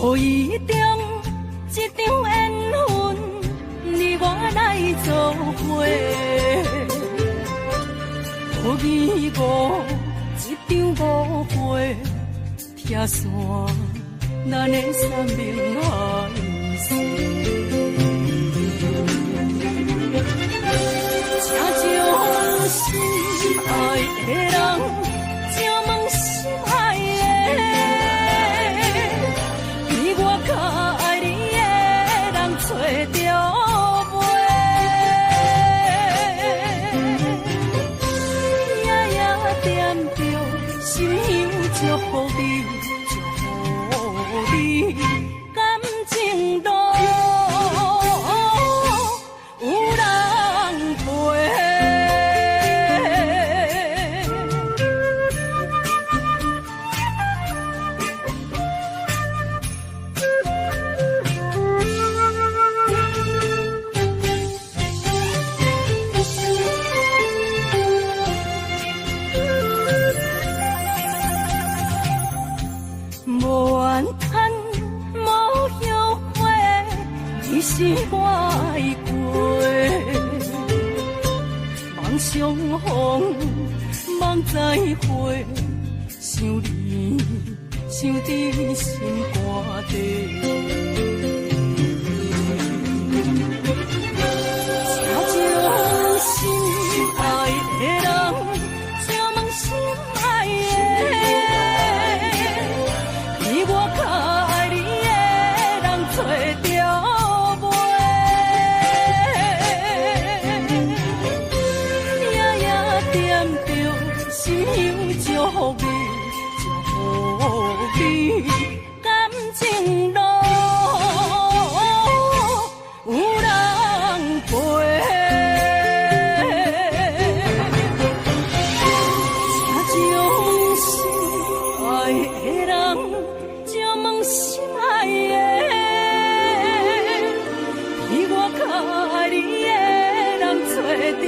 予伊中一场缘分，你我来做伙。予伊五一场误会，拆散咱的三明海誓。请将心爱的人，请问心爱的，比我较爱你的人找着袂？夜夜惦着心香祝福你，祝福你感情路。是我的过，梦相逢，梦再会，想你，想伫心肝底。请将心爱的人，请问心爱的，比我较爱你的人找着。祝福你，祝福你，感情路有人陪。请将心爱的人，请问心爱的，比我较爱你的人找着。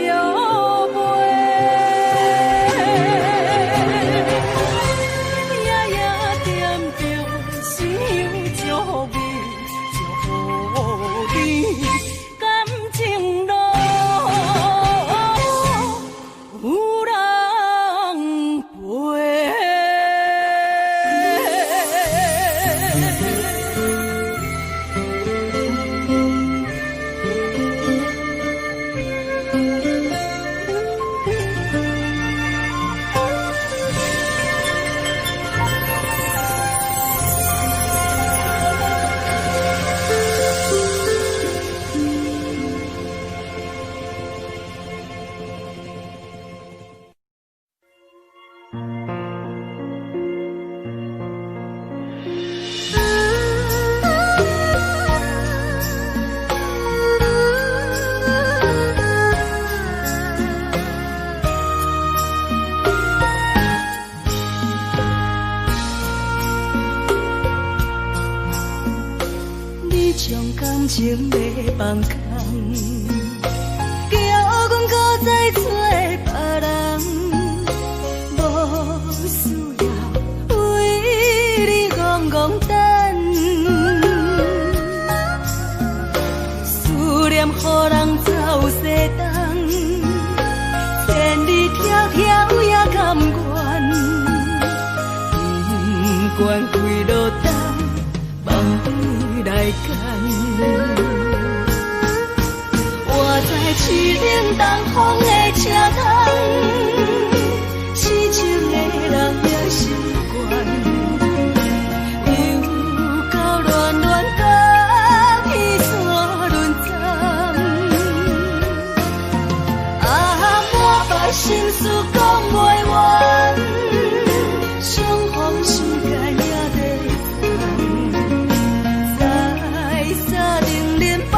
情要放空，叫阮搁再找别人，无需要为你戆戆等。思念予人走西东，千里迢迢也甘愿，不管几路灯，梦对来干。我在凄冷东风的车窗，痴情的人也习惯，又到乱乱甲彼山论战。我把心事讲袂完，相逢时间也在等，在沙冷冷巴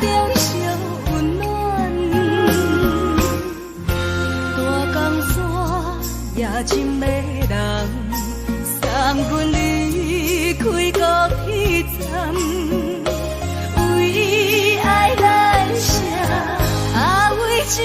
中烧温暖。大江山也真迷人，送阮离开高铁站，为爱咱写为情。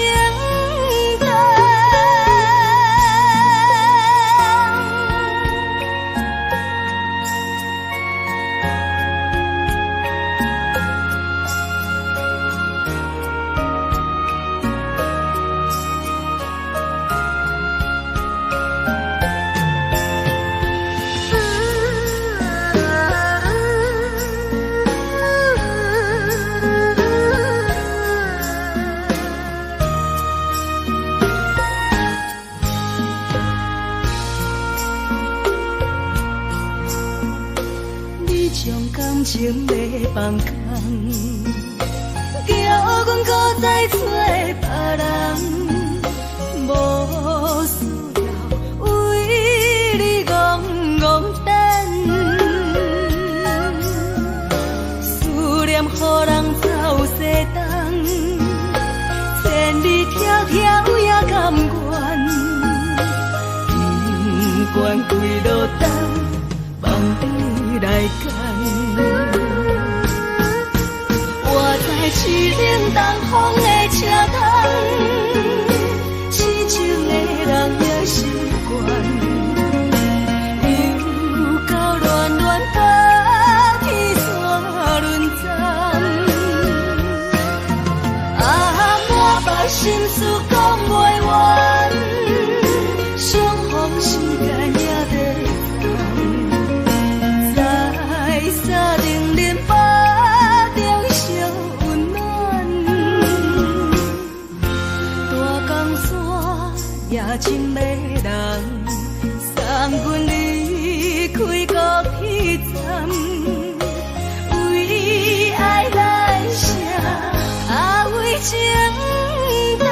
种感情要放空，叫阮搁再找别人，无需要为你戆戆等，思念予人走西东，千里迢迢也甘愿，不管几路灯，梦你来干。我在去冷东风的车头，痴情的人也习惯，又到乱乱把天线轮转，满腹心事讲袂完，相逢时间也在等，在沙定林巴中相温暖，大江山也真迷人，送阮离开高铁站，为爱来写为情淡。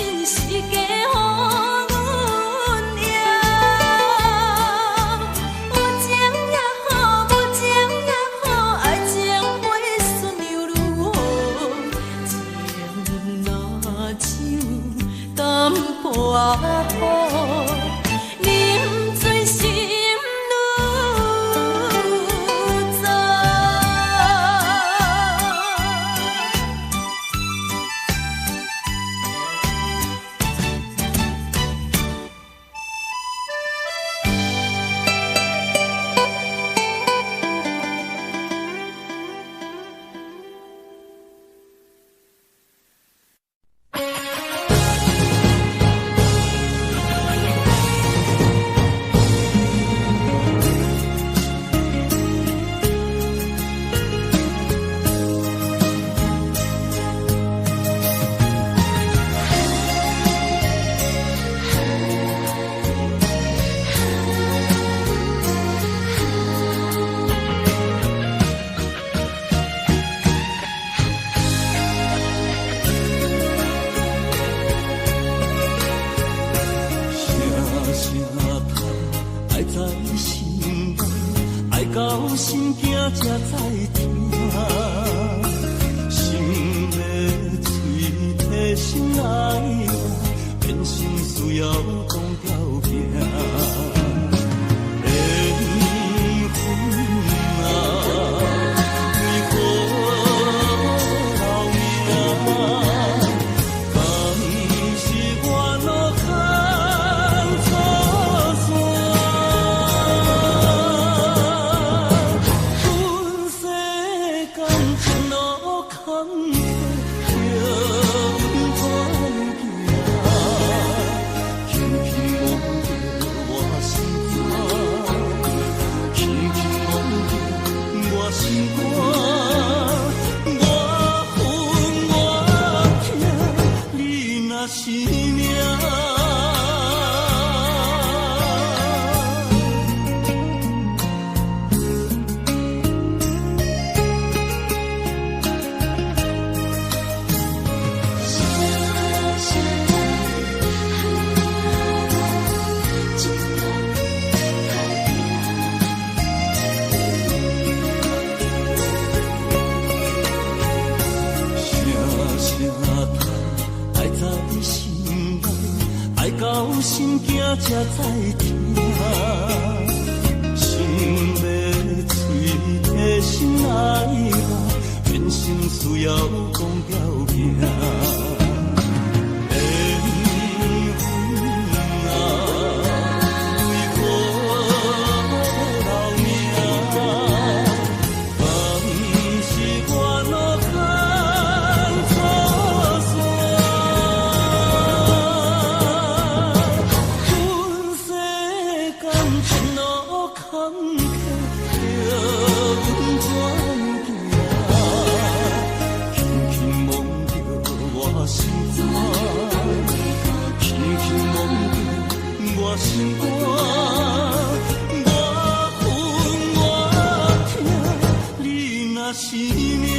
心是假予阮赢。有情也好，无情也好，爱情会顺流如雨，情若像淡薄雨。心惊才知听，心要嘴的心来话，变成需要讲条命。心肝，我恨我痛，你若是命。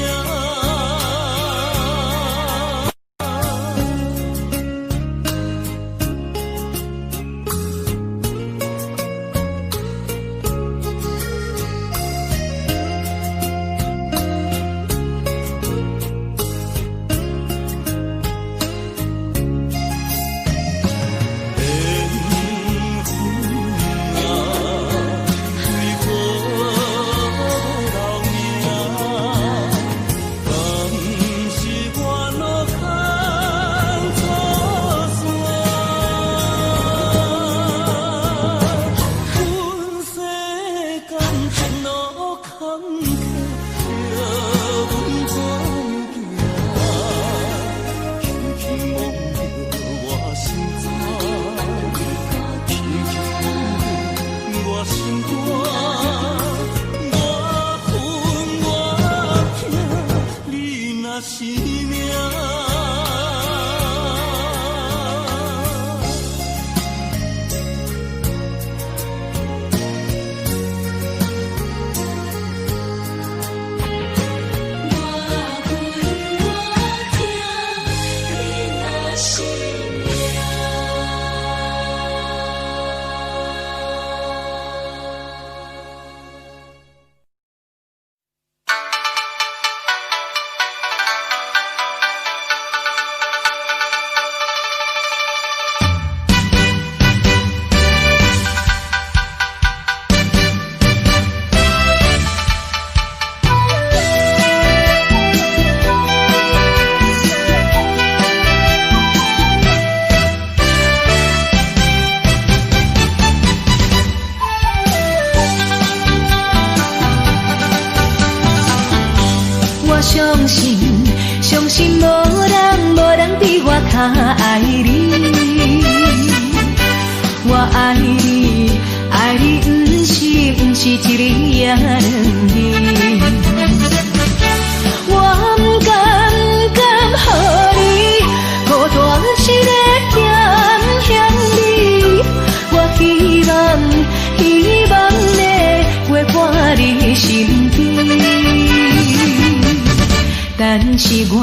是我，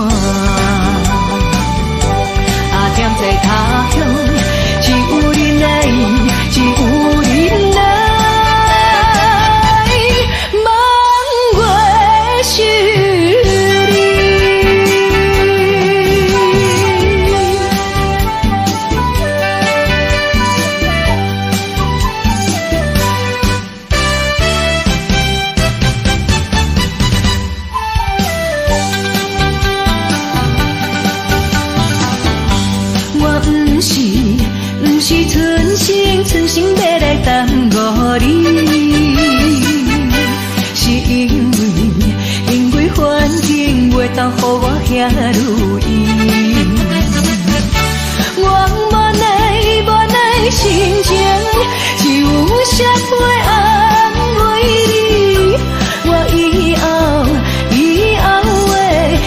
踮在他乡，只有你来，只有你来，望月是你。不是存心要来耽误你，是因为环境袂当予我遐如意。我无奈心情，只有写批安慰你。我以后会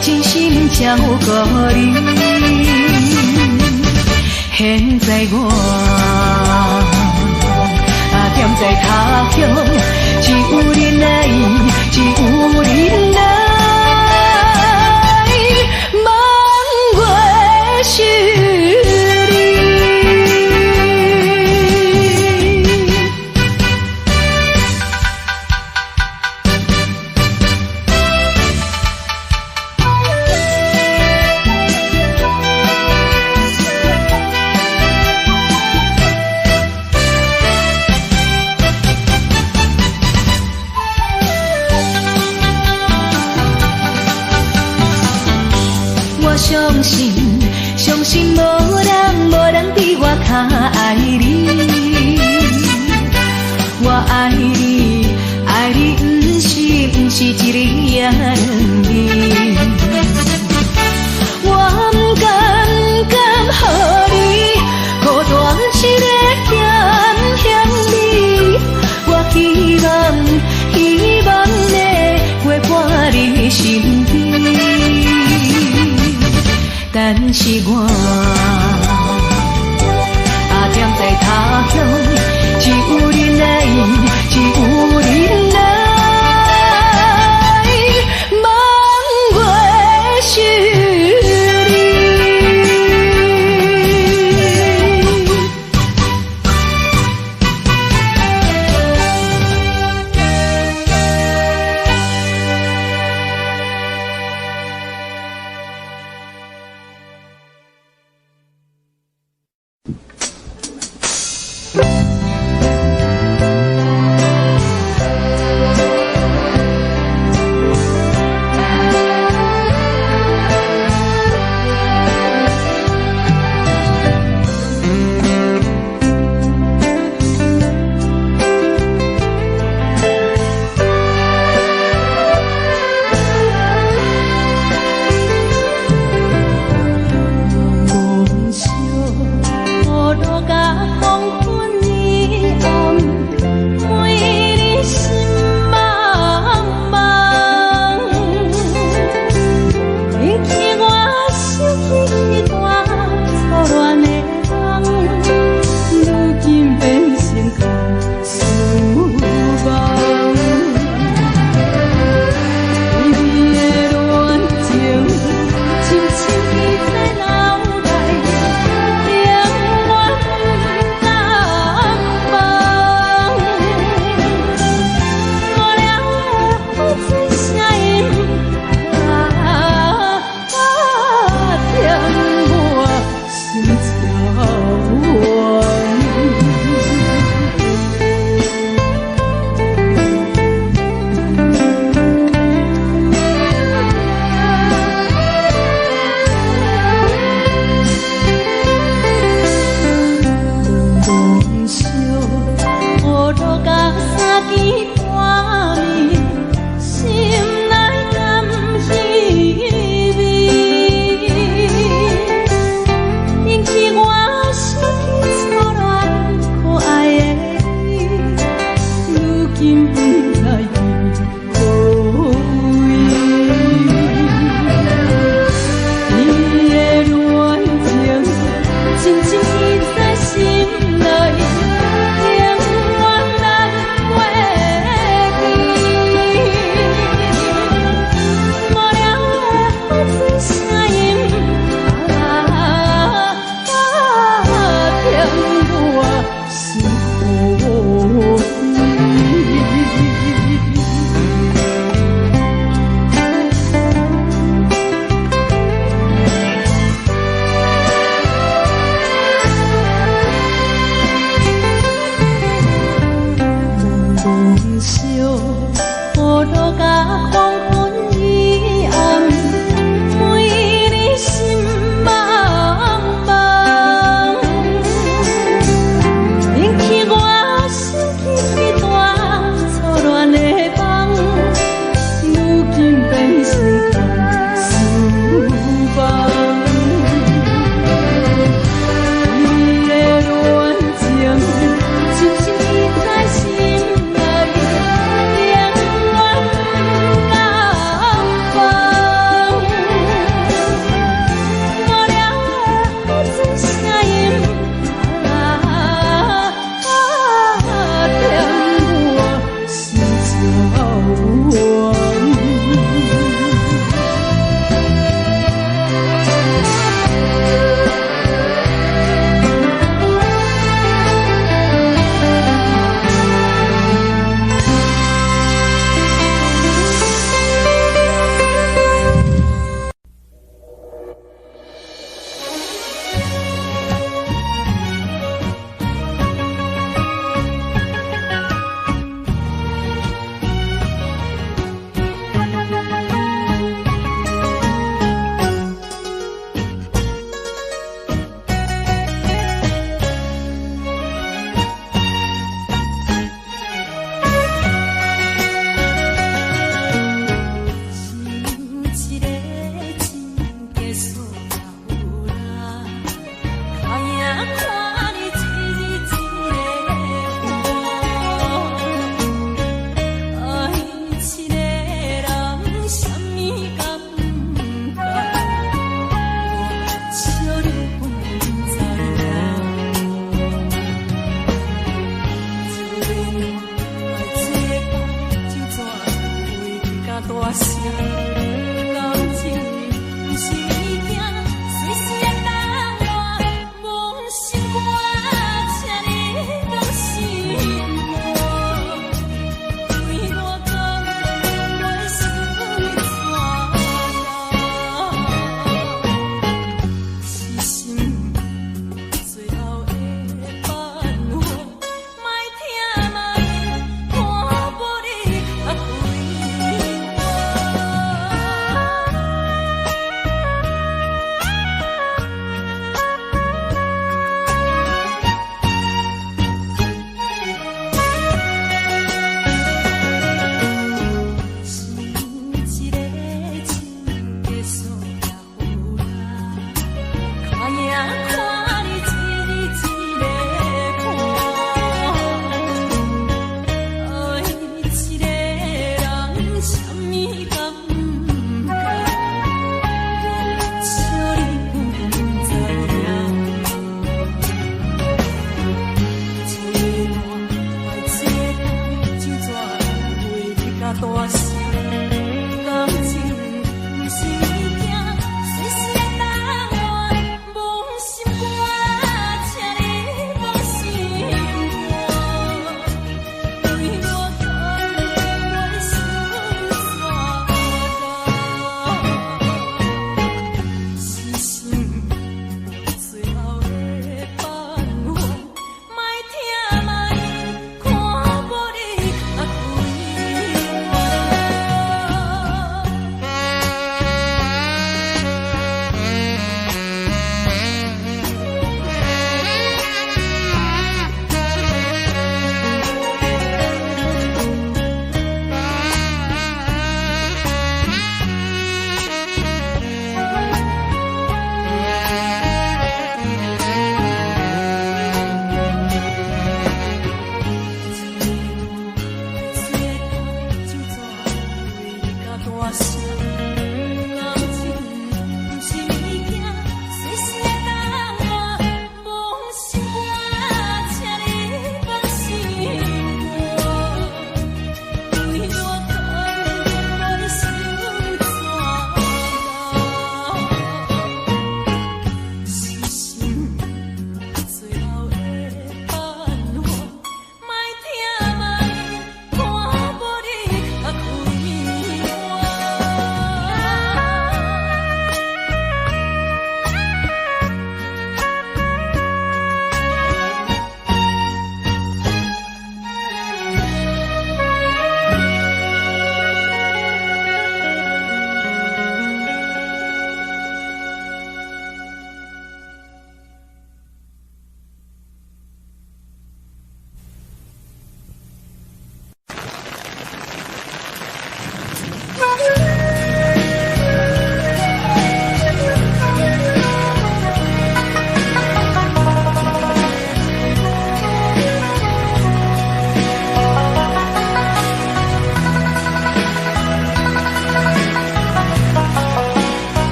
真心照顾你。现在我踮在他乡，只有你来，只有你来，望月是你。相信无人比我较爱你。我爱你不是一日也两日。我不甘予你孤单一个嫌你。我希望能陪伴你身边。但是我踮在他乡，只有你来，只有你来，望月是你。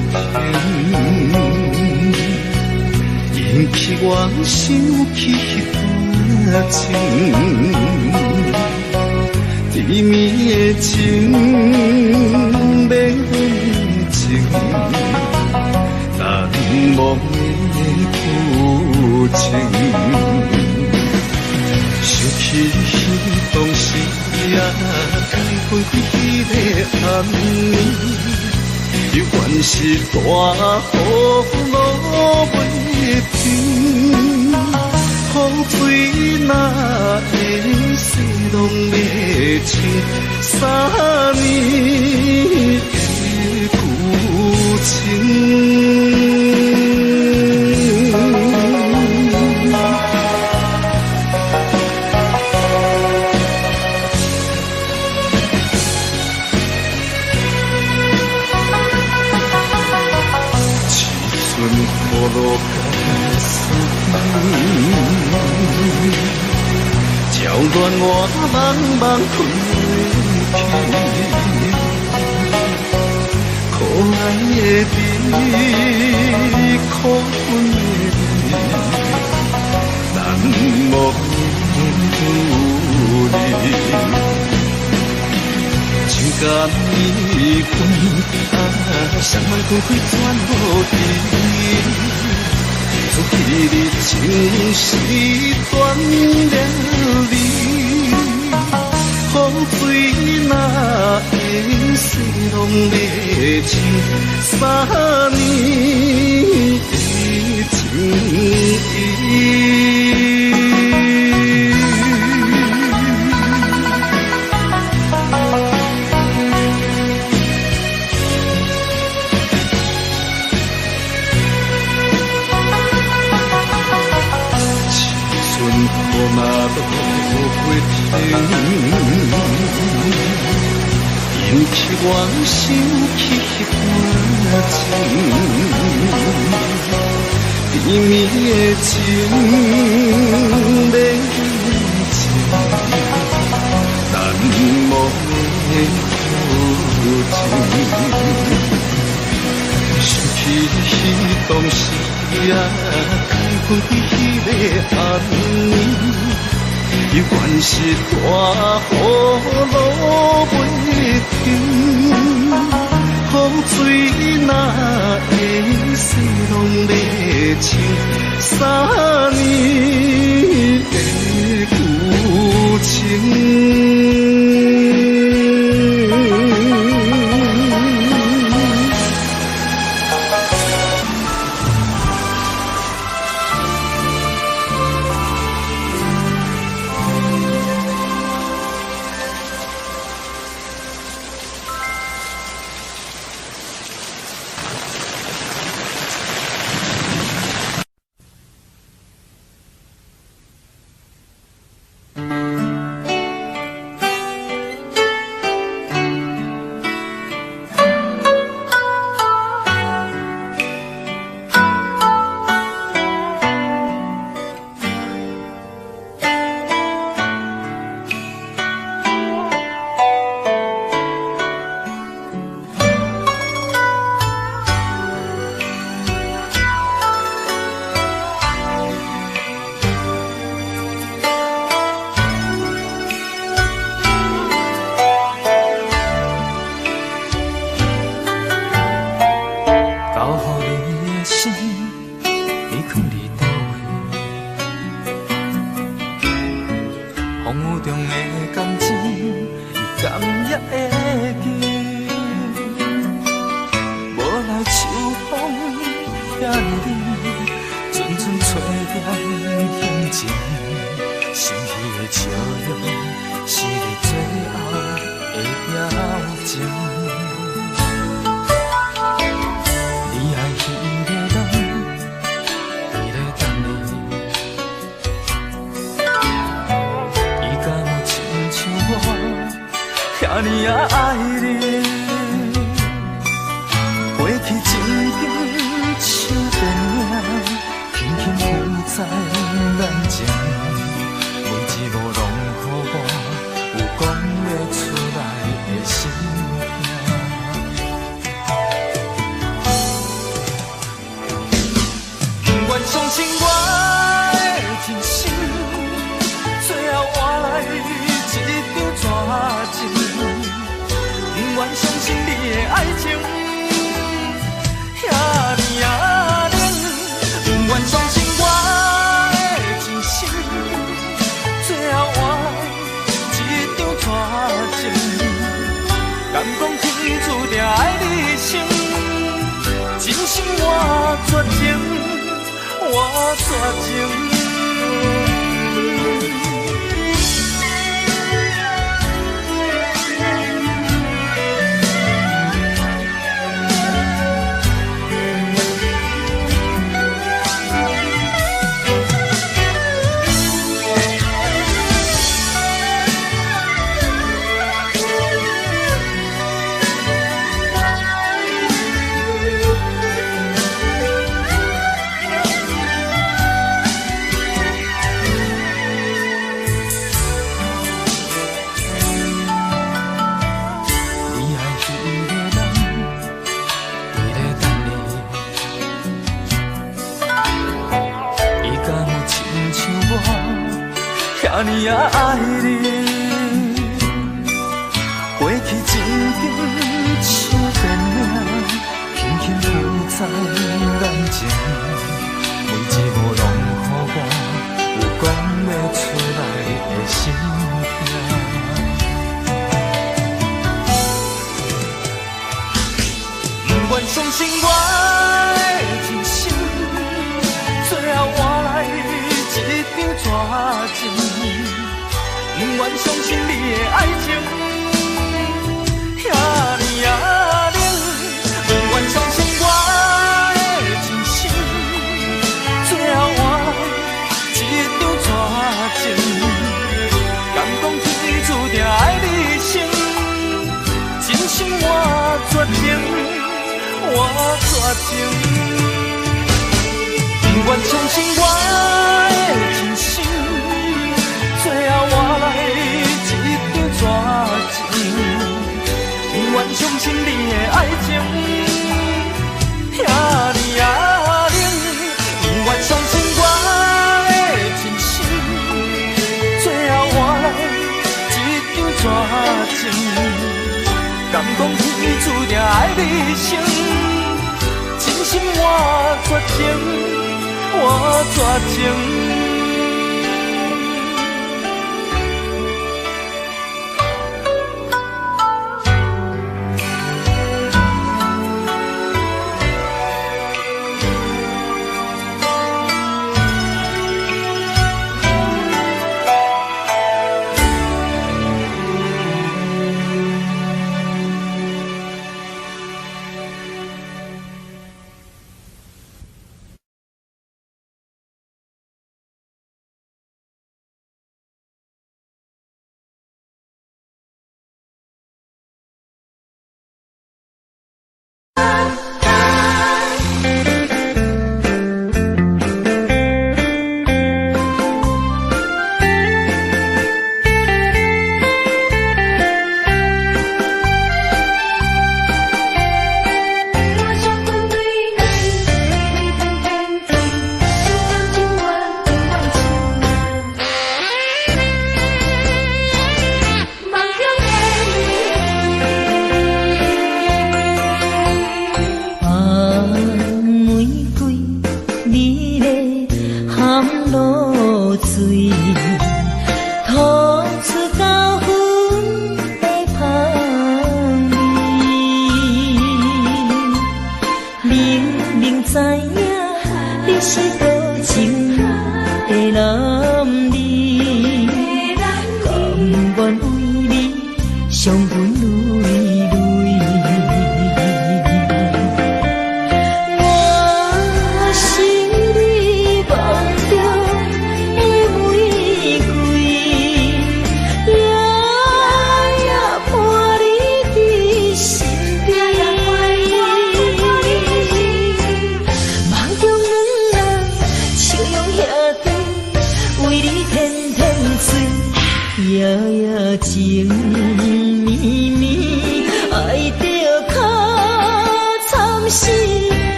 天，引起我想起迄段情，甜蜜的情，美情，难忘的旧情。想起彼当时也开分开迄个暗暝，犹原是大雨落袂停，雨水哪会洗拢袂清3年的旧情。落甲思念，照乱我茫茫归去，可爱的你，可恨的你，难忘的离。情感已分，谁人开开转无知？自己的情是断了离，雨水哪会洗拢袂清3年的情谊。雨嘛落袂停，引起我想起迄段情，甜蜜的情，美情，难忘的旧情。想起彼当时也开分开迄个暗暝，犹原是大雨落袂停，雨水哪会洗拢袂清3年的旧情。敢讲天注定爱你生，真心我绝情，我绝情。遐尼啊爱你，过去情景像电影，轻轻浮在眼前，每一幕拢予我有讲不出来的心痛。不愿相信我的真心，最后换来一张纸钱。不愿相信你的爱情遐尼啊冷，不愿相信我的真心，最后换来一张纸钱。敢讲天注定爱你生，真心我绝情，我绝情。不愿相信我的真心，最后换来一张纸钱。不愿相信你的爱情遐尼啊冷，不愿相信我的真心，最后换来一张纸钱。敢讲天注定爱你生，真心我绝情，我绝情。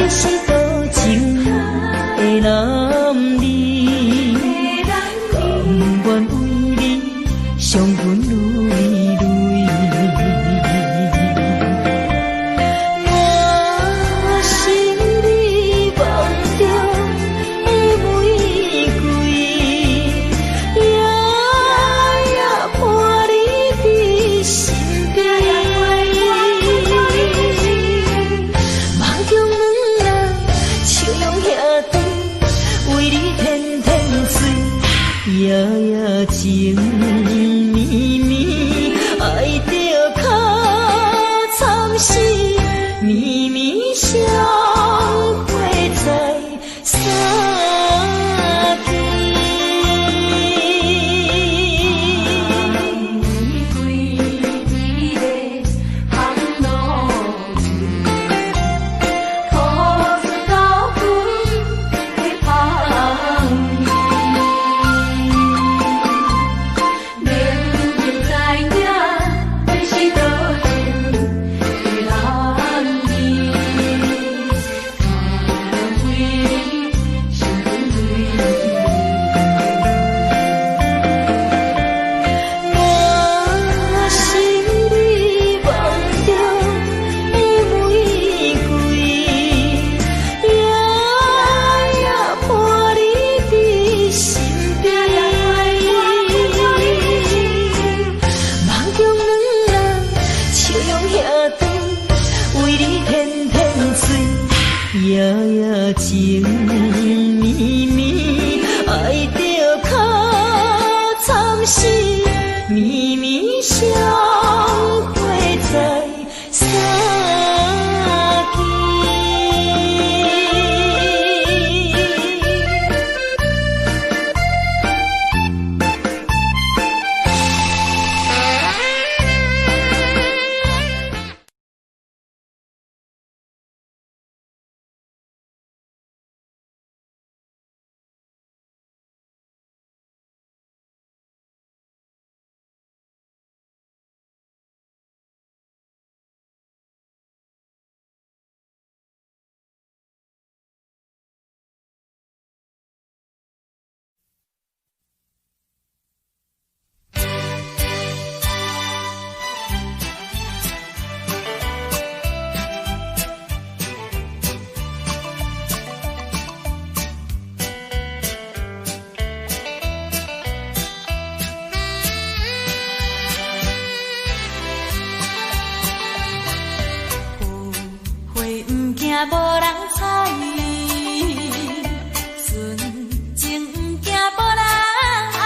是多情的男儿，甘愿为你伤痕累累。我是你梦中的玫瑰，夜夜伴你在身边。梦中两人笑容遐长，为你天天醉，夜夜情绵绵，爱着较惨死，绵绵相会在三更。玫瑰美丽红路可是高分的旁明明知影你是多情的男儿，甘为你伤痕累累。我是你梦中的玫瑰，夜夜伴你在身边。梦中两人笑容遐长，为你天天醉，夜夜情绵绵，爱着较惨死，绵绵相会在三更。无人睬，纯情不惊无人爱。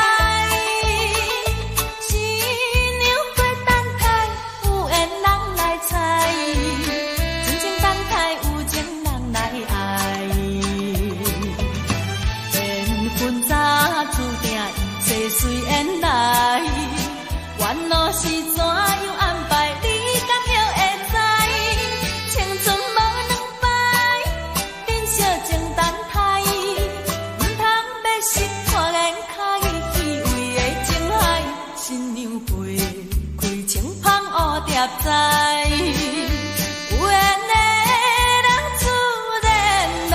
新娘花等待，有缘人来采，真情等待，有情人来爱。缘分早注定，一切随缘来。缘路是怎样安排，你敢晓会知？青春无两摆，珍惜情等待，唔通要失看眼开，为的情海，新娘花开情芳乌蝶在，有缘的人自然来。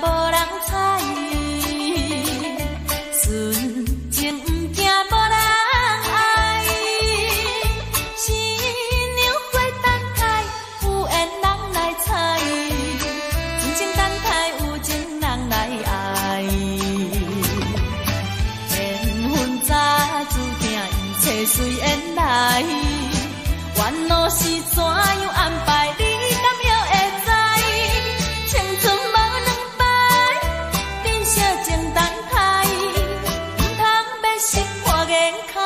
无人睬，纯情不惊无人爱。新娘花等待，有缘人来采，真情等待，有情人来爱。缘分早注定，一切随缘来。缘路是怎样安排，你敢晓会知？青春无两摆，珍惜情等待，唔通要失看眼开，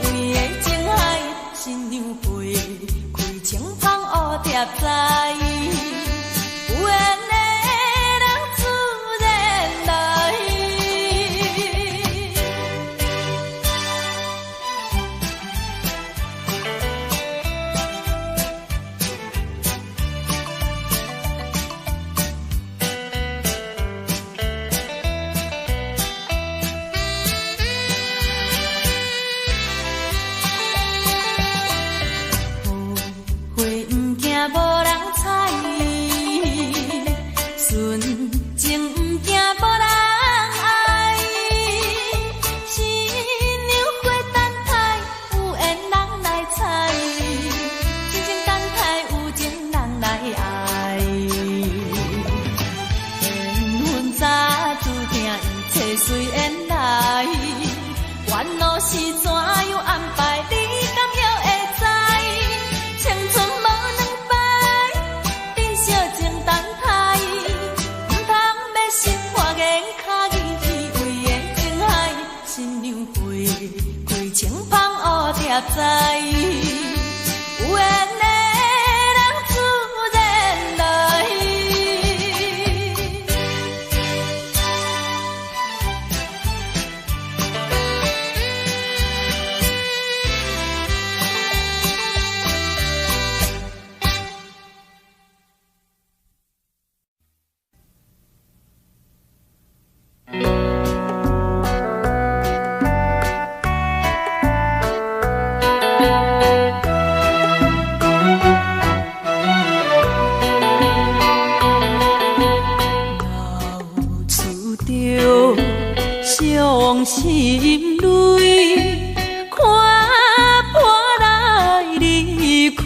为的情海，新娘花开情芳乌蝶在，有缘的人自然来。切随缘来，烦恼是怎样安排，你敢会知？青春无两摆，珍惜情等待，唔通要心花言巧语去为的情海，新娘飞开情芳乌贴在，有缘的人自然来。伤心泪，看破来离开，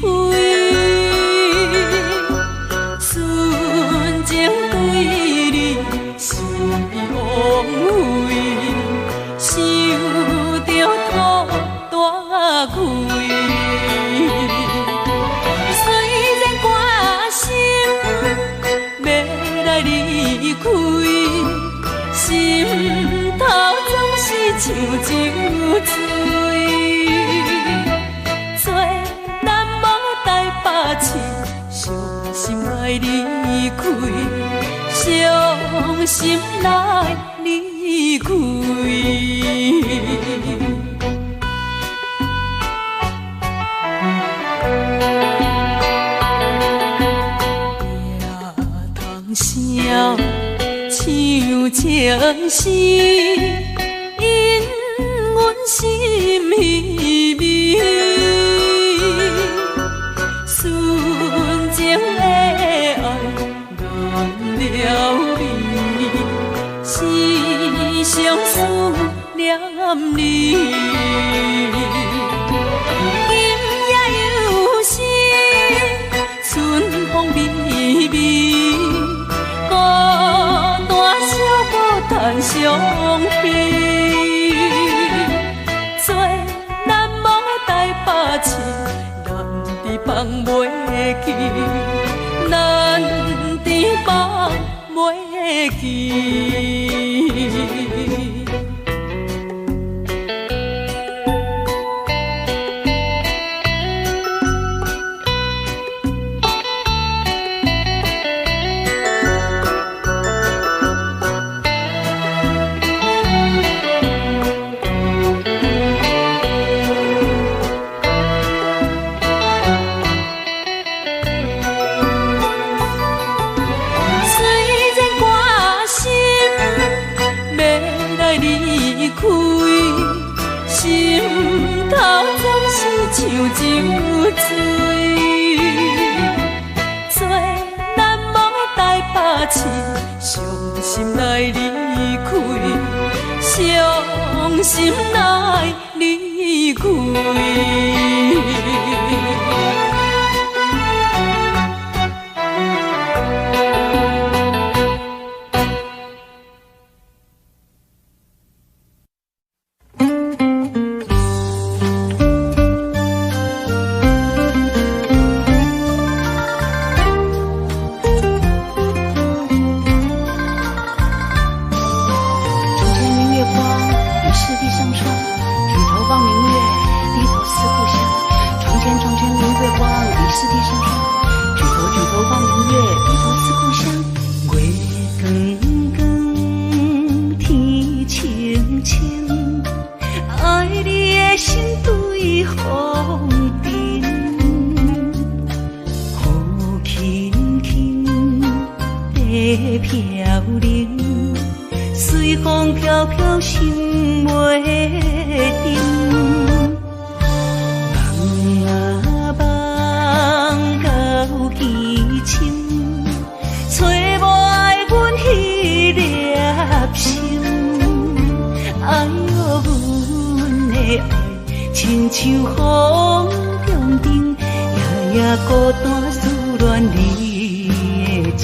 纯情对你是枉费，想着土大开。虽然我心要来离开，心头总是像酒醉，最难忘的台北市，伤心来离开，伤心来离开。声唱情诗，因阮心稀微，纯情的爱难了离，时常思念你。今夜有时，春风微微。叹伤悲，最难忘的台北市，难伫放袂记，难伫放袂记。像酒醉，最难忘的台北市，伤心来离开，伤心来离开。亲像风中灯，夜夜孤单思恋你的情。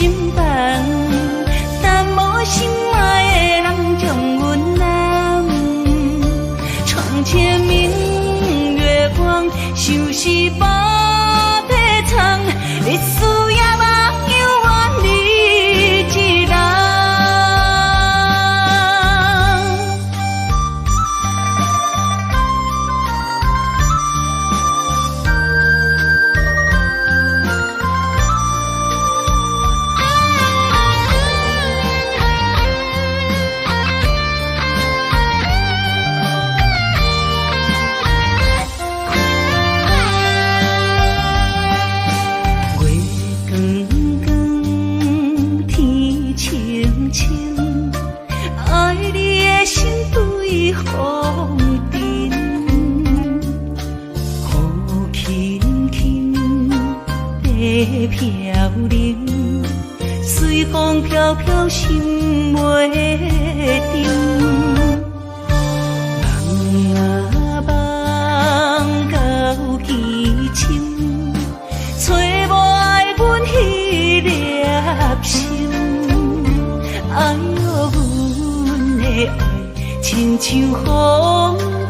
心烦，但无心爱的人将阮揽。床前明月光，像是宝地藏，历史也望有怨你一人。风尘，雨轻轻地飘零，随风飘飘心袂定。梦啊梦到天青，找无爱阮迄粒心，哎哟阮的爱。亲像风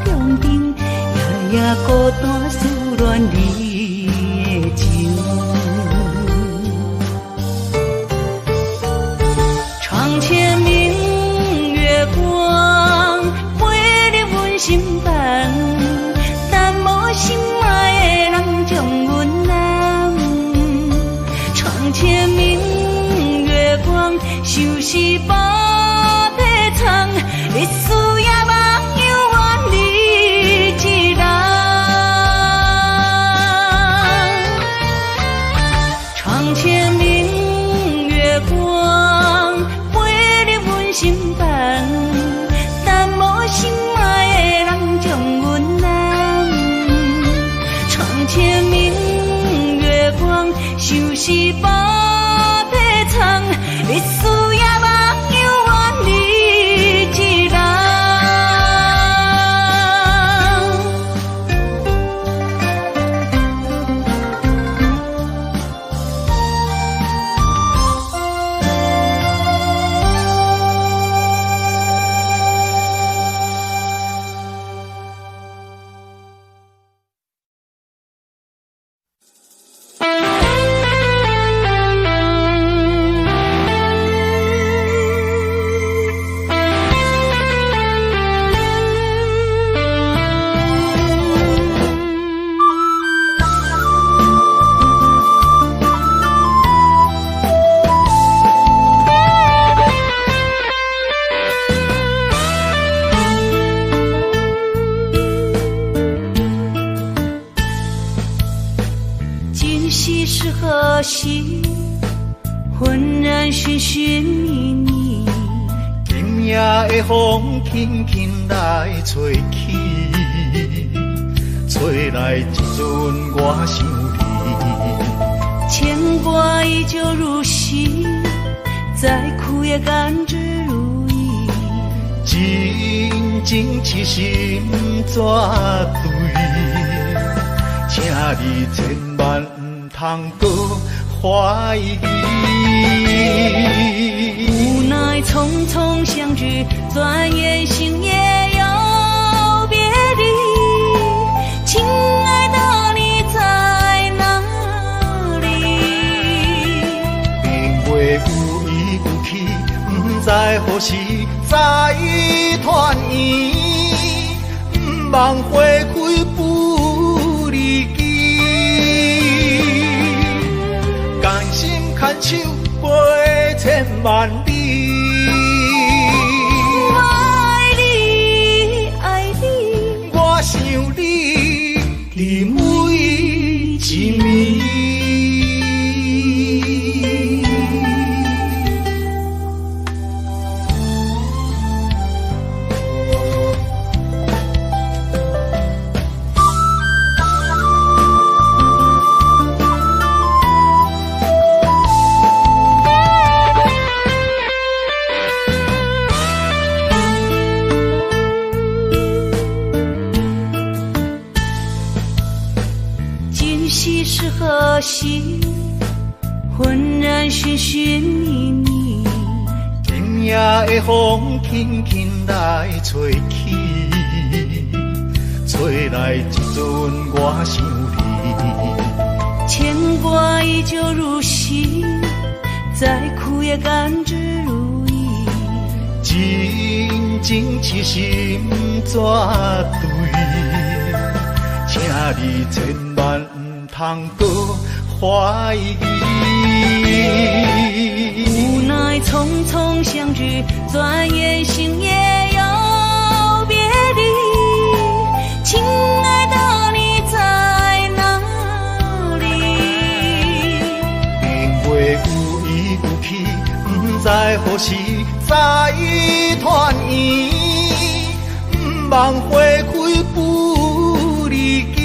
中冰，夜夜孤单思恋你的情。床前明月光，陪你阮心烦，但无心爱的人将阮揽。床前明月光，像是宝地藏，历史也望有怨你一人。床前明月光，陪你阮心烦，但无心爱的人将阮揽。床前明月光，像是宝地藏，历史也望有怨你一人。今夕是何夕？浑然寻寻觅觅。今夜的风轻轻来吹起，吹来一阵我想你。牵挂依旧如昔，再苦也甘之如饴。真情痴心绝对，请你千万唔通搁怀疑。无奈匆匆相聚，转眼心也要别离。亲爱的，你在哪里？明月有依有去，不知何时再团圆。不望花开不离枝，甘心牵手陪千万里。我爱你，爱你，我想你，伫每一暝。今夕是何夕？浑然寻寻觅觅，今夜的风轻轻来吹起，吹来一阵我想你。牵挂依旧如昔，再苦也甘之如饴。真情痴心绝对，请你千万不通搁怀疑。无奈匆匆相聚，转眼星夜又别离。亲爱的，你在哪里？年月有依有去，不知何时再团圆。不望花开不离枝，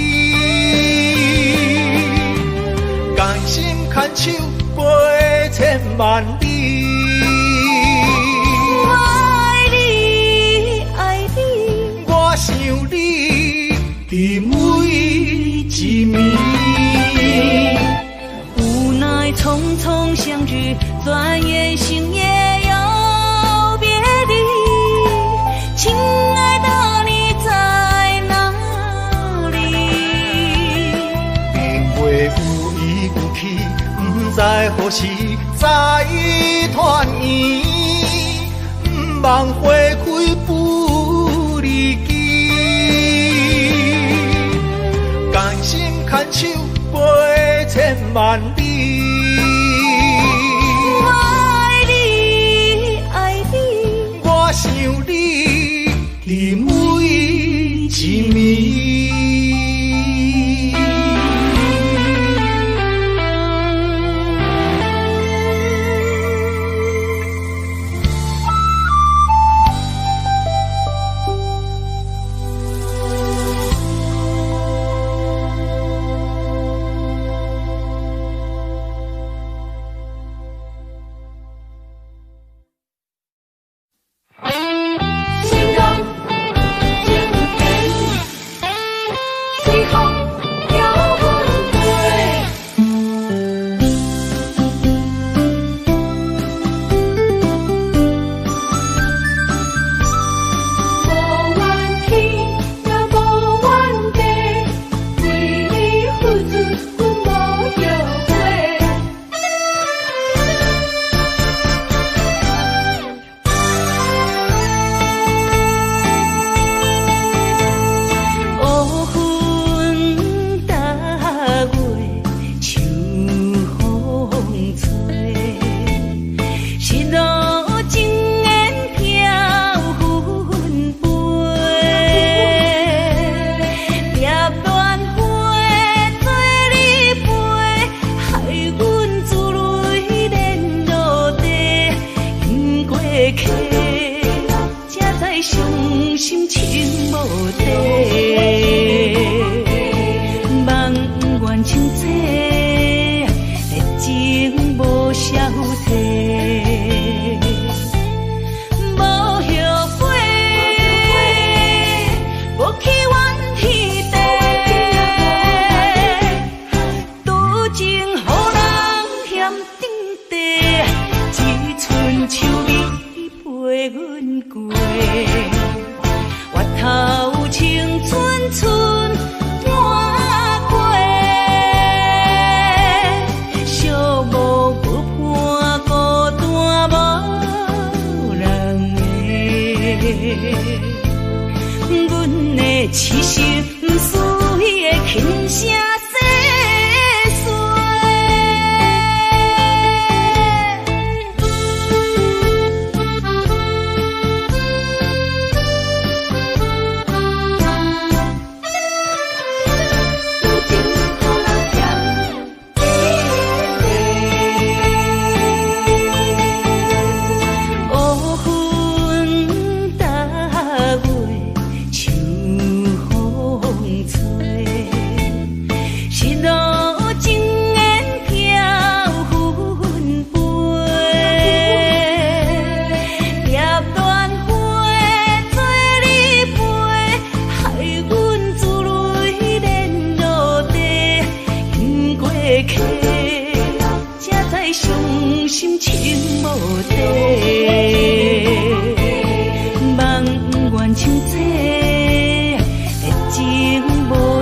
甘心牵手飞千万里。我爱你，爱你，我想你，伫每一暝。无奈匆匆相聚，转眼星夜又别离。亲爱的，你在哪里？年月有依有去，不知何时再团圆。不望花开不离枝，甘心牵手飞千万里。我爱你，爱你，我想你，伫每一暝。痴心思的轻声细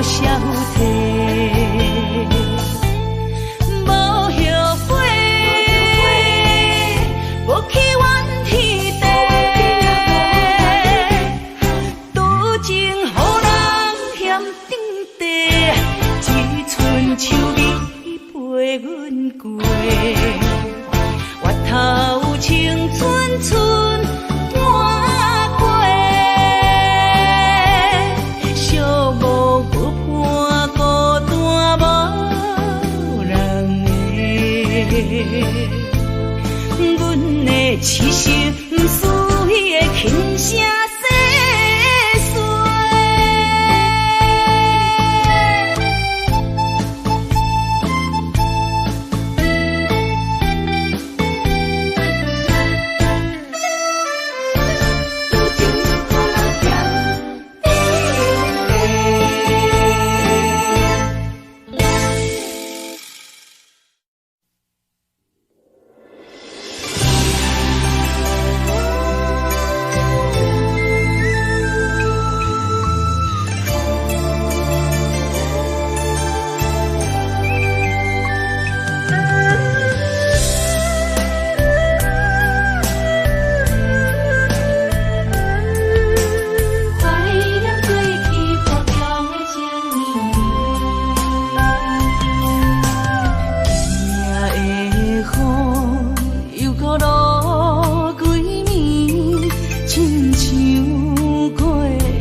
消退，无后悔，无去怨天地，多情予人嫌顶地，一寸秋味陪阮过，越头青春春半过。阮的痴心思伊的轻声细碎，多情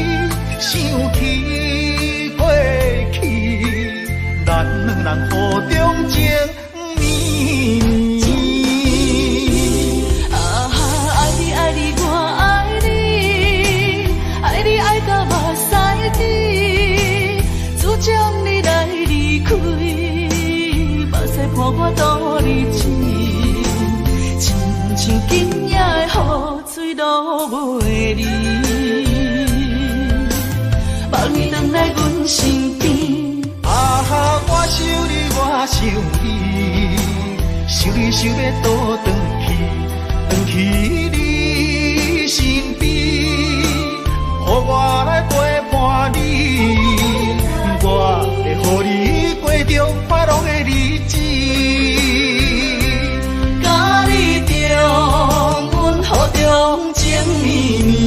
予人嫌顶地。想要倒转去你身边，予我来陪伴你，我会予你过着快乐的日子，甲你重温雨中情绵绵。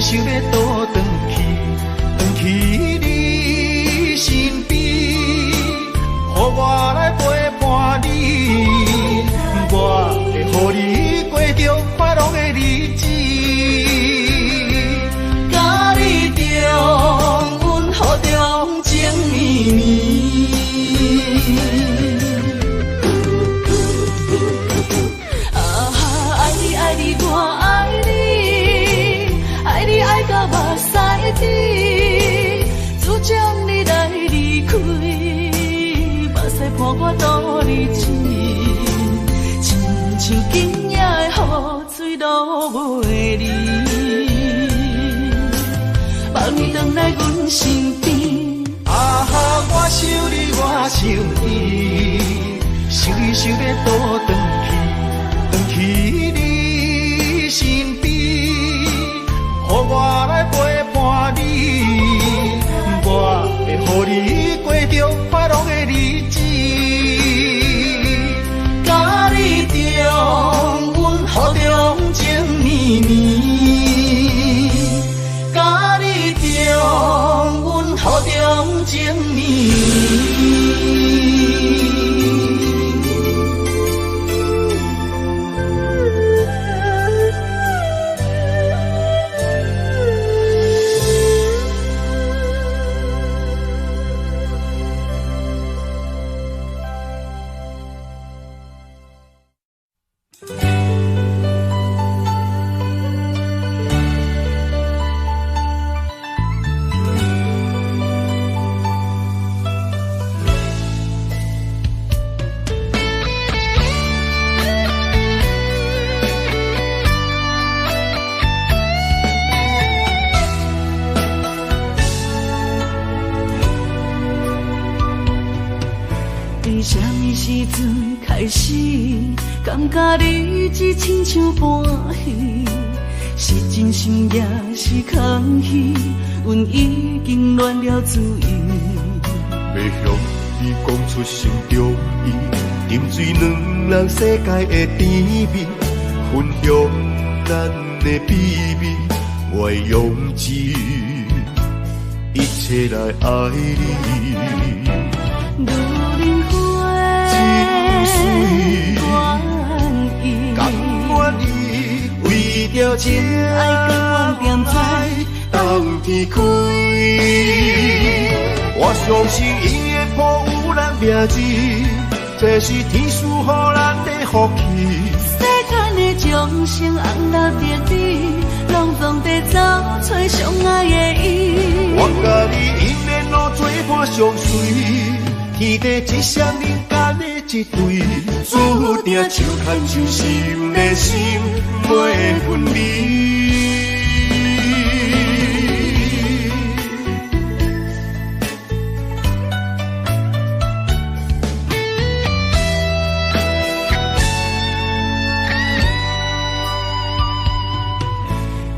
想要倒转去你身边，予我来陪伴你，我会予你过着快乐的日子，甲你重温雨中情绵绵。爱你，我爱你。爱到目屎我肚里情，亲像今夜的雨水落袂离。望你回来阮身边，啊哈，我想你，我想你，想你想要倒转去你身边，予我来陪伴你，我会予你过着快乐的日子，甲你重温雨中情绵绵，甲你重温雨中情绵绵。从什么时阵开始，感觉你只亲像半戏，是真心也是空虚，阮已经乱了主意。要向你讲出心中意，沉醉两人世界的甜蜜，分享咱的秘密，我会用尽一切来爱你。女人花愿意，甘愿意为着情爱甘愿在当天开。我相信伊会保有咱名字，这是天赐予咱的福气。世间的众生红落着你，拢总在找找相爱的伊。我甲你永远路做伴相随，天地一双人间的一对，注定手牵手心连心，袂分离。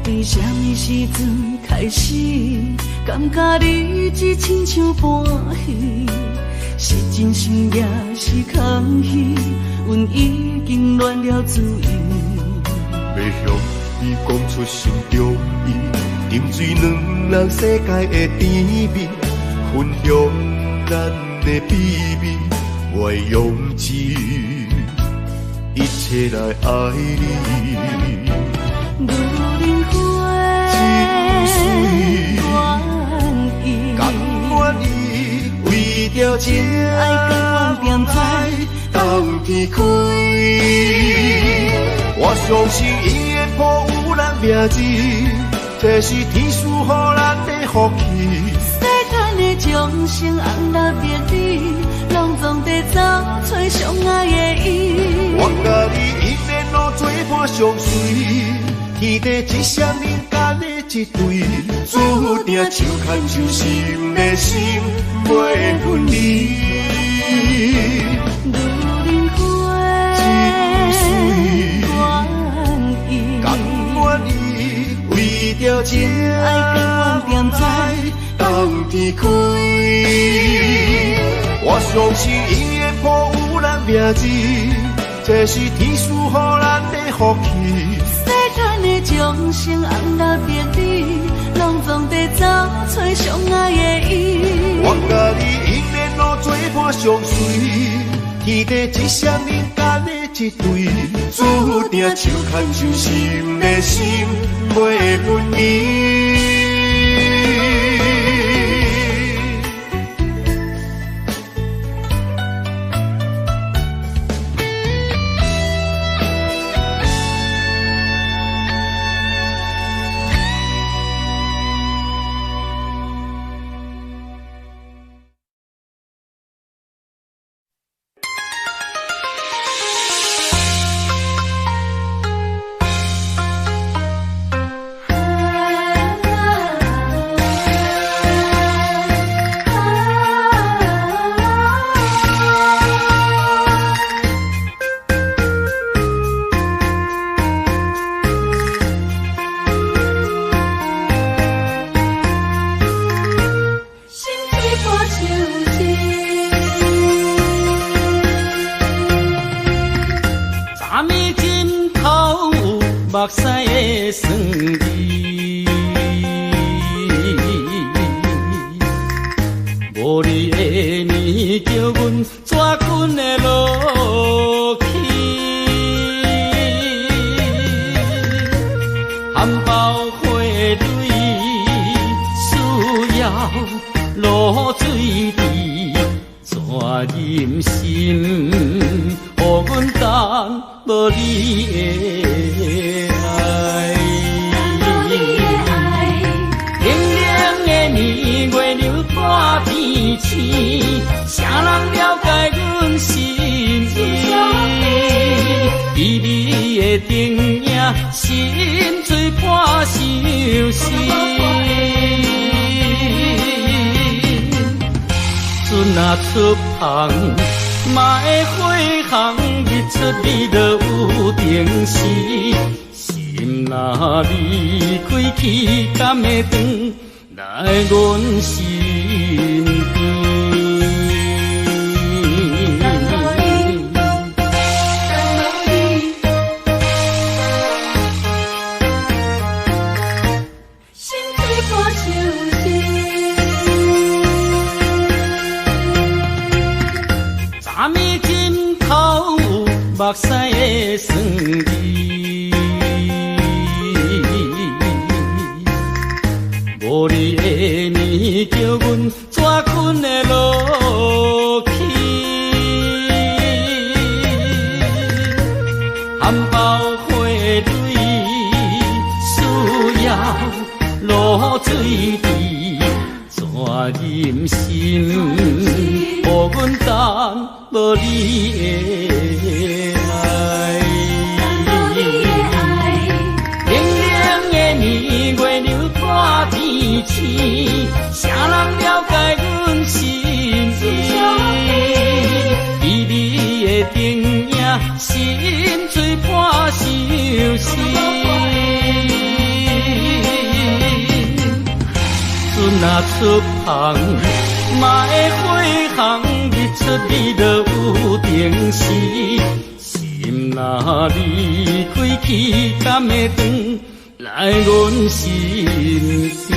从什么时阵开始，感觉你只亲像半戏，是真心也是空虚，阮已经乱了主意。要向你讲出心中意，沉醉两人世界的甜蜜，分享咱的秘密，我会用尽一切来爱你。女人花愿意，甘愿意为着情爱甘愿在当天开。我相信伊会保有咱名字，这是天赐予咱的福气。世间的众生红落着你，拢总在找找相爱的伊。我甲你永远路做伴相随，天地一双人间的一对，注定手牵手心连心，袂分离。女人花愿意，甘愿意为着情爱甘愿在当天开。我相信伊会保有咱名字，这是天赐予咱的福气。世间的众生红落着你，拢总在找找相爱的伊。我甲你永远路做伴相随，天地一双人间的一对，注定手牵手心连心，袂分离。目屎的酸味，无你的面叫阮怎困会落去？含苞花蕊需要露水滴，怎忍心？予阮等无你的爱，冷冷的年月流大天星，啥人了解阮心意？美丽的灯影，心碎破相思。船若出航，嘛会火航，日出你就有定时。心若离开去，敢会转来阮身边？目屎的酸味，无你的面叫阮怎困会落去？含苞花蕊需要露水滴，怎忍心？予阮等无你的爱，冷冷的年月流大天星，啥人了解阮心意？美丽的灯影，心碎破相思。船若出航，嘛会火航，日出你就有定时。心若离开去，敢会转来阮身边？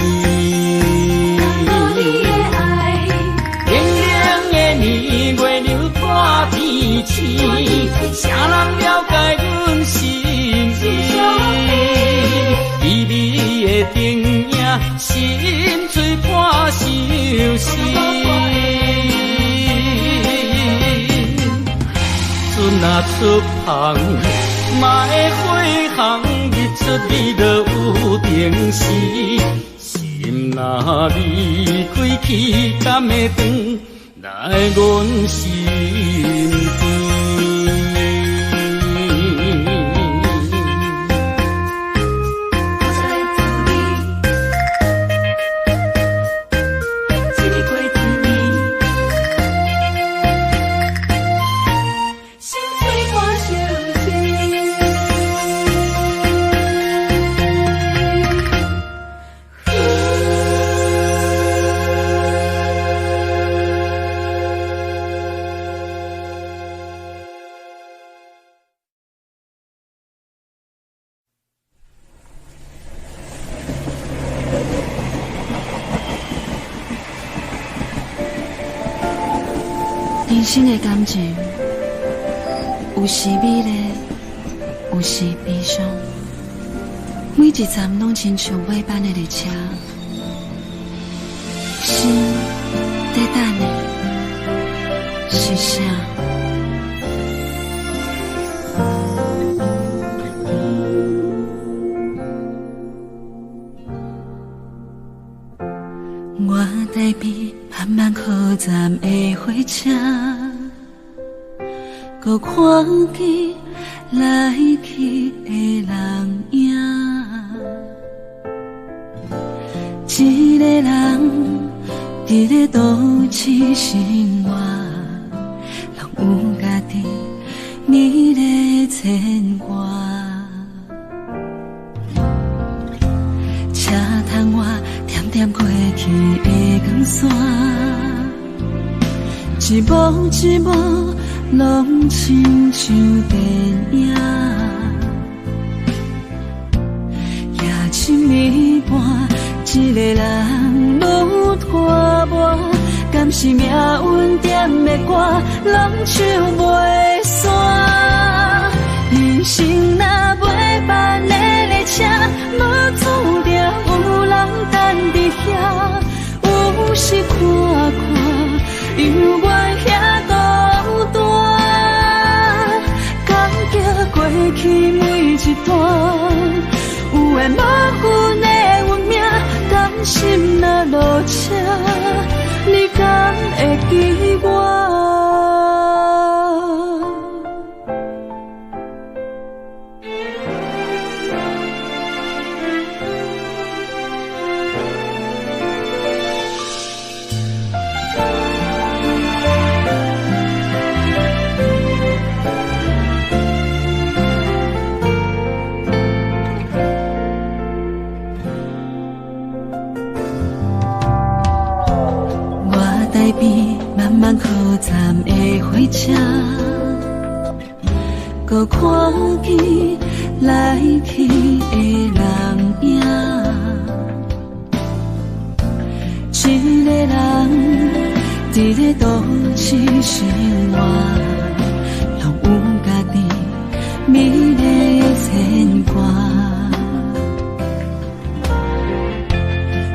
冷冷的年月流大天星，啥人了解阮心意？美丽的灯影，心碎破相思。船若出航，嘛会火航，日出你就有定时。心若离开去，敢会转来阮身边？人生的感情，有时美丽，有时悲伤。每一站拢亲像尾班的列车，心在等你，是啥？我台边慢慢靠站的火车，搁看见来去的人影。一个人伫咧都市生活，拢有家己美丽牵挂。车窗外点点过去的光线，一幕一幕拢亲像电影。心暝半，一个人愈拖磨，敢是命运点的歌，人唱袂煞。人生若袂办的列车，无注定有人等伫遐。有时看看，犹原遐孤单，感激过去每一段。有缘无份的运命，甘心若落车，你敢会记我？台边慢慢靠站的火车，搁看见来去的人影。一个人伫咧都市生活，拢有家己美丽的牵挂。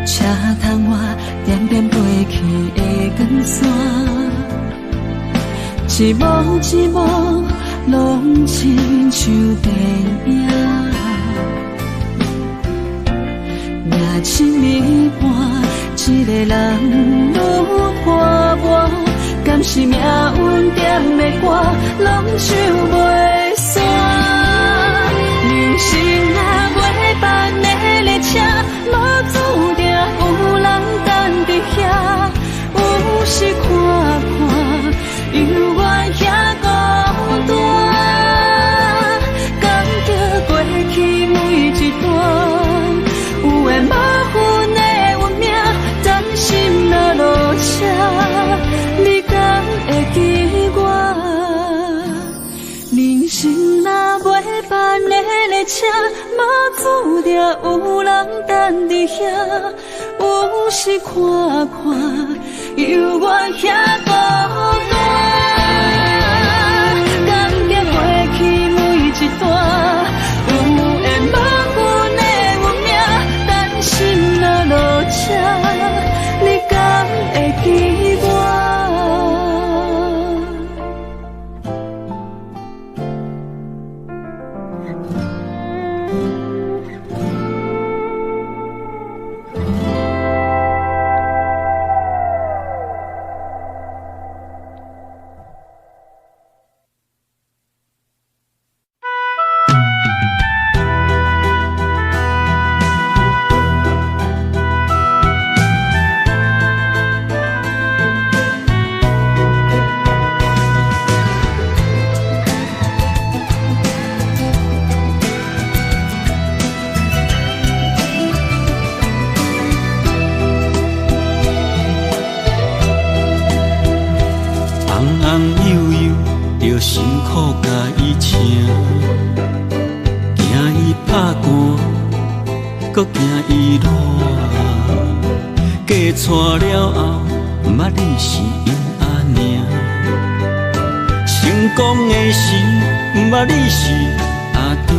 车窗外点点飞去的光线，一幕一幕拢亲像电影。夜深暝半，一个人愈拖磨，敢是命运点的歌，拢唱袂煞。人生若袂办的列车，无注定有人等伫遐。有时看看，犹原遐孤单，感激过去每一段。有缘无份的运命，真心若落车，你敢会记我？人生若袂办的列车，无注定有人等伫遐。有时看看，犹原遐孤单，感激过去每一段。有缘无份的运命，等心若落车，你敢会记我？辛苦甲伊请，惊伊拍寒，搁惊伊热。嫁娶了后，毋捌你是因阿娘。成功的时，毋捌你是阿爹。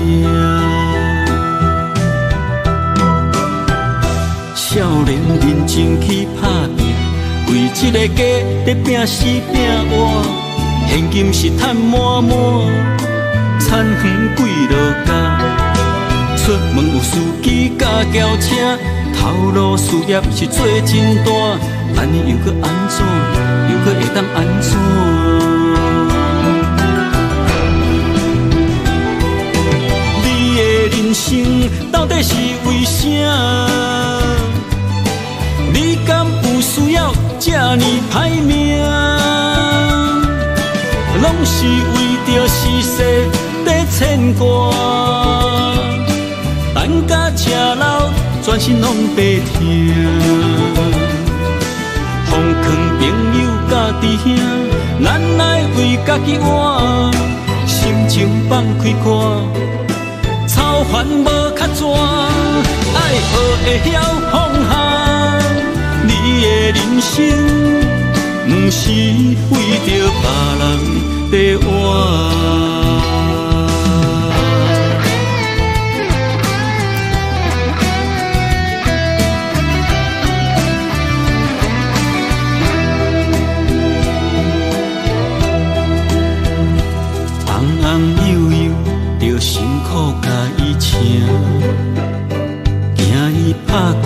少年认真去打拼，为这个家在拼死拼活。现金是赚满满，田园几落家，出门有司机甲轿车，头路事业是做真大，安尼又搁安怎，又搁会当安怎？你的人生到底是为啥？你敢有需要这呢歹命？拢是为着世事在牵挂，等甲吃老，全身拢白疼。奉劝朋友甲弟兄，咱来为家己活，心情放开看，操烦无较绝。爱学会晓放下。你的人生，不是为着别人在活。辛苦甲伊请，惊伊拍寒，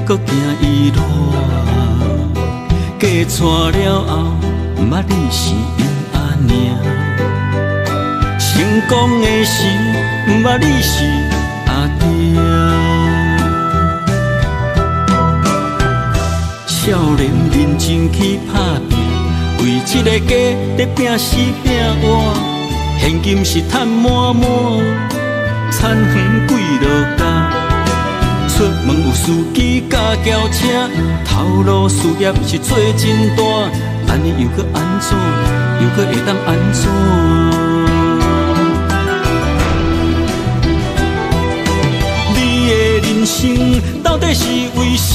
搁惊伊热。嫁娶了后，毋捌你是因阿娘。成功的时，毋捌你是阿爹。少年认真去打拼，为一个家在拼死拼活。现金是赚满满，田园几落家。出门有司机甲轿车，头路事业是做真大。安尼又搁安怎？又搁会当安怎？你的人生到底是为啥？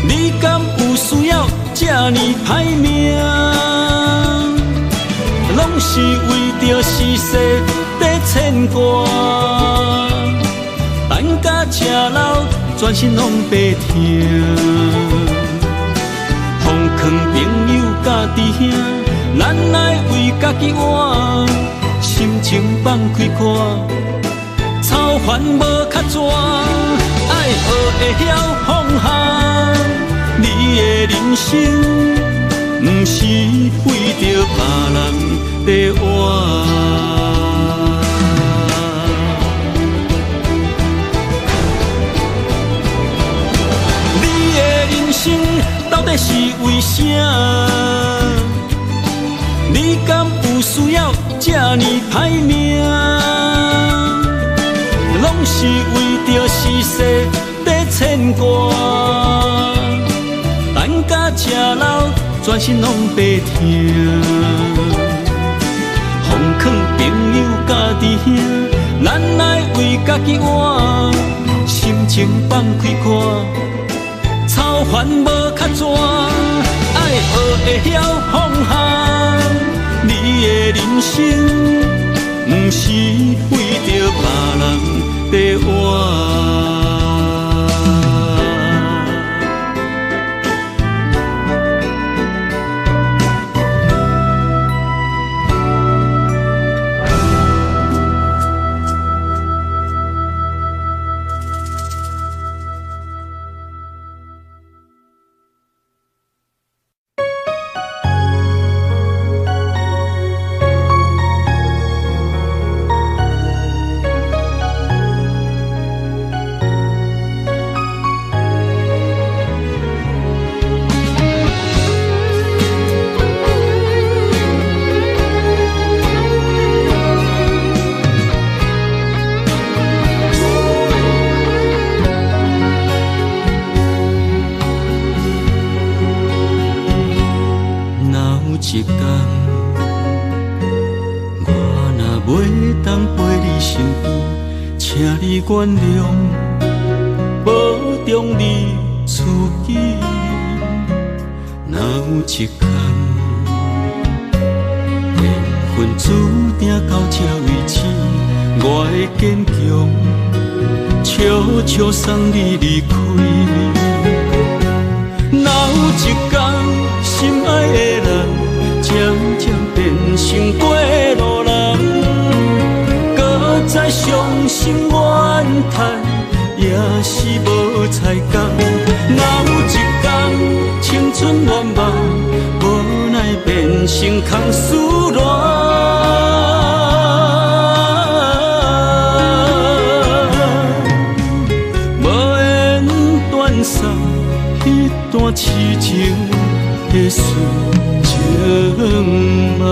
你敢有需要这呢歹命？拢是为着世事在牵挂，等甲吃老，全身拢白疼。奉劝朋友甲弟兄，咱来为家己活，心情放开看，操烦无较绝，爱学会晓放下。你的人生。不是为着别人在活，你的人生到底是为啥？你敢有需要这呢歹命？拢是为着世事在牵挂，等甲吃老。全身拢白疼，奉劝朋友甲弟兄，咱来为家己活，心情放开看，操烦无较绝，爱学会晓放下。你的人生，不是为着别人在活。原谅，保重你自己。若有一天，缘分注定到这为止，我会坚强，悄悄送你离开。若有一天，心爱的人渐渐变成过路人，搁再伤心怨叹，也是无彩工。若有一天，青春圆梦，无奈变成空思恋。无缘断送彼段痴情的事情梦。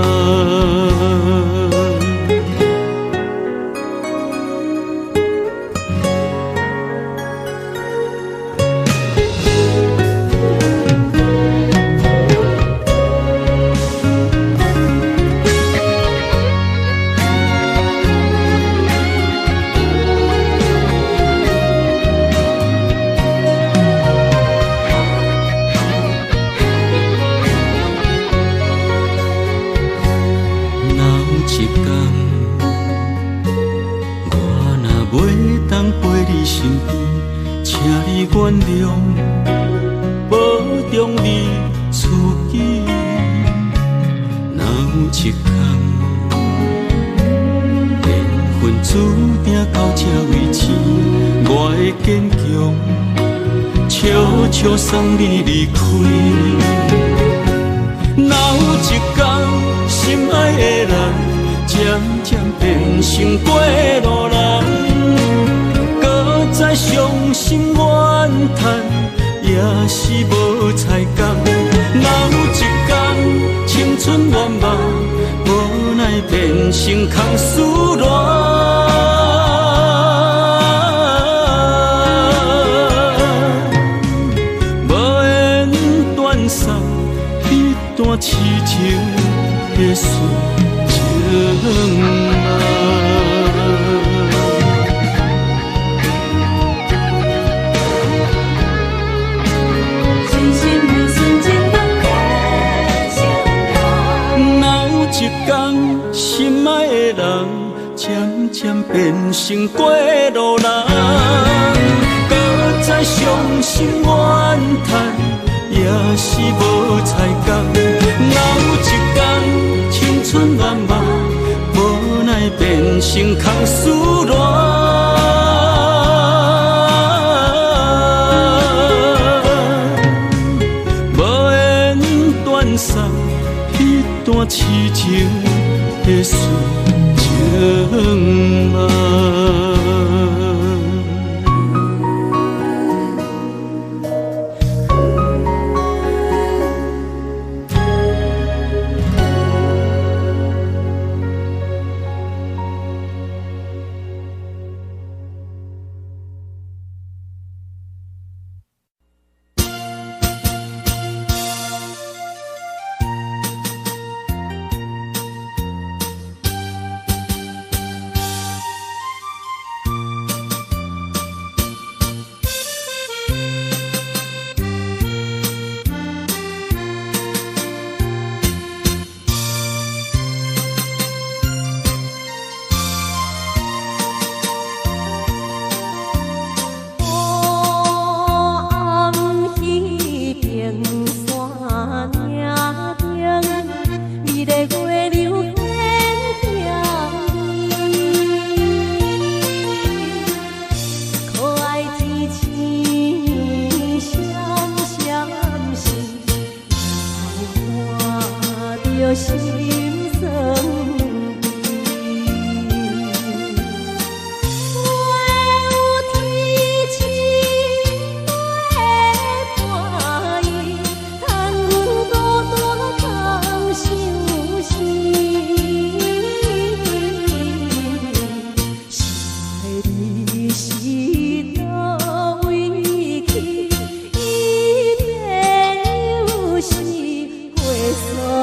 谅，保重你自己。若有一天，缘分注定到这为止，我会坚强，悄悄送你离开。若有一天，心爱的人渐渐变成过路人，搁再伤心怨叹，也是无彩感。若有一天，青春圆满，无奈变成空思恋。段痴情的事情啊，真心不算真的变成空。若有一天，心爱的人渐渐变成过路人，搁再伤心怨叹，也是无彩感。若有一天，青春圆满，无奈变成空思恋。无缘断送彼段痴情的事情啊。所